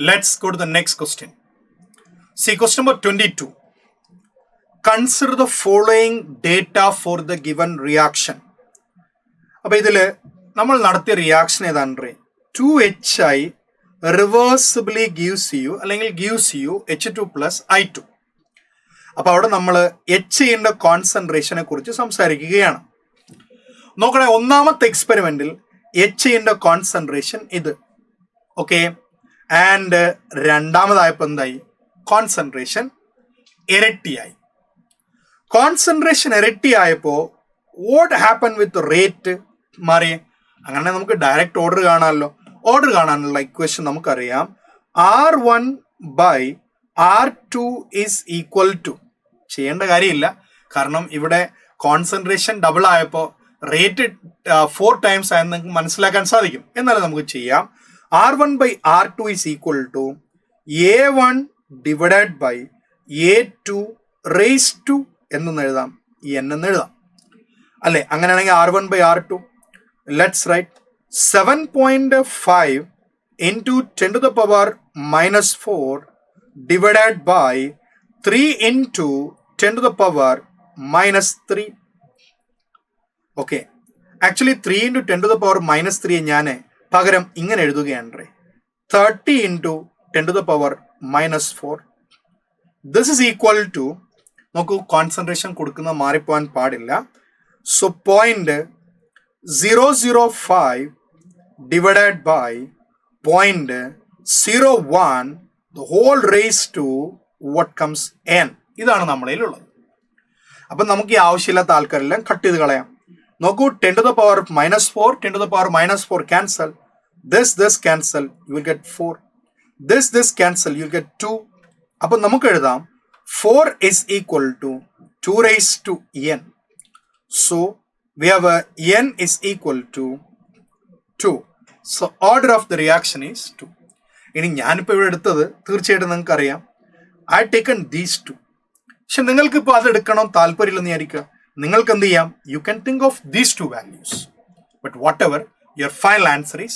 Let's go to the next question. See, question number 22. Consider the following data for the given reaction. അപ്പോൾ ഇതിൽ നമ്മൾ നടത്തിയ reaction ഏതാണ്? 2HI റിവേഴ്സിബിളി gives you H2 plus I2. അപ്പോൾ അവിടെ നമ്മൾ HIന്റെ കോൺസെൻട്രേഷനെ കുറിച്ച് സംസാരിക്കുകയാണ്. നോക്കണേ, ഒന്നാമത്തെ എക്സ്പെരിമെന്റിൽ HIന്റെ കോൺസെൻട്രേഷൻ ഇത്, ഓക്കെ. ആൻഡ് രണ്ടാമതായപ്പോൾ എന്തായി? കോൺസെൻട്രേഷൻ ഇരട്ടിയായി. കോൺസെൻട്രേഷൻ ഇരട്ടിയായപ്പോൾ വാട്ട് ഹാപ്പൻ വിത്ത് റേറ്റ് മാറിയേ? അങ്ങനെ നമുക്ക് ഡയറക്റ്റ് ഓർഡർ കാണാമല്ലോ. ഓർഡർ കാണാനുള്ള ഇക്വേഷൻ നമുക്കറിയാം. R1/R2 ഈസ് ഈക്വൽ ടു, ചെയ്യേണ്ട കാര്യമില്ല, കാരണം ഇവിടെ കോൺസെൻട്രേഷൻ ഡബിൾ ആയപ്പോൾ റേറ്റ് 4 times ആയെന്ന് നിങ്ങൾക്ക് മനസ്സിലാക്കാൻ സാധിക്കും. എന്നാലും നമുക്ക് ചെയ്യാം. R1/R2 is equal to A1 divided by A2 raise to എന്നൊന്ന് എഴുതാം, N എന്ന് എഴുതാം അല്ലേ? അങ്ങനെയാണെങ്കിൽ R1/R2 let's write 7.5 into 10 to the power minus 4 divided by 3 into 10 to the power minus 3. Okay, actually 3 into 10 to the power minus 3 ഞാൻ പകരം ഇങ്ങനെ എഴുതുകയാണ്. 30 into 10 to the power minus 4. This is equal to, നോക്കൂ, concentration കൊടുക്കുന്ന മാറിപ്പോവാൻ പാടില്ല. So 0.005 divided by 0.01 the whole raised to what comes n. ഇതാണ് നമ്മളിലുള്ളത്. അപ്പം നമുക്ക് ഈ ആവശ്യമില്ലാത്ത ആൾക്കാരെല്ലാം കട്ട് ചെയ്ത് കളയാം. നോക്കൂ, 10 to the power minus 4, 10 to the power minus 4 cancel. This cancel, you will get 4. This cancel, you will get 2. അപ്പം നമുക്ക് എഴുതാം 4 is equal to 2 raised to n. So we have a n is equal to 2. So order of the reaction is 2. ഇനി ഞാനിപ്പോൾ ഇവിടെ എടുത്തത് തീർച്ചയായിട്ടും നിങ്ങൾക്ക് അറിയാം, I taken these 2. പക്ഷെ നിങ്ങൾക്ക് ഇപ്പോൾ അത് എടുക്കണം താല്പര്യമില്ലെന്ന് വിചാരിക്കുക. നിങ്ങൾക്ക് എന്ത് ചെയ്യാം? You can think of these 2 values. But whatever, your final answer is